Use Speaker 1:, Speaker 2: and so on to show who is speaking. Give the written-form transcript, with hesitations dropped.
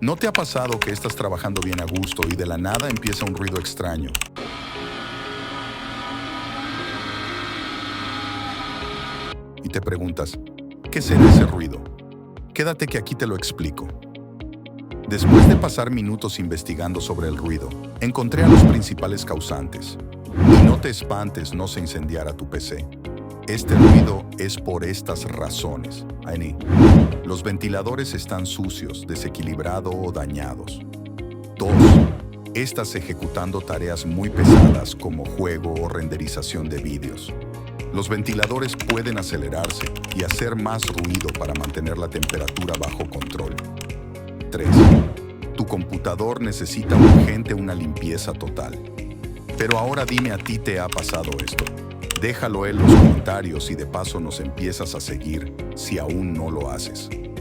Speaker 1: ¿No te ha pasado que estás trabajando bien a gusto y de la nada empieza un ruido extraño? Y te preguntas, ¿qué será ese ruido? Quédate que aquí te lo explico. Después de pasar minutos investigando sobre el ruido, encontré a los principales causantes. Y no te espantes, no se incendiara tu PC. Este ruido es por estas razones. Los ventiladores están sucios, desequilibrados o dañados. 2. Estás ejecutando tareas muy pesadas como juego o renderización de vídeos. Los ventiladores pueden acelerarse y hacer más ruido para mantener la temperatura bajo control. 3. Tu computador necesita urgente una limpieza total. Pero ahora dime, ¿a ti te ha pasado esto? Déjalo en los comentarios y de paso nos empiezas a seguir si aún no lo haces.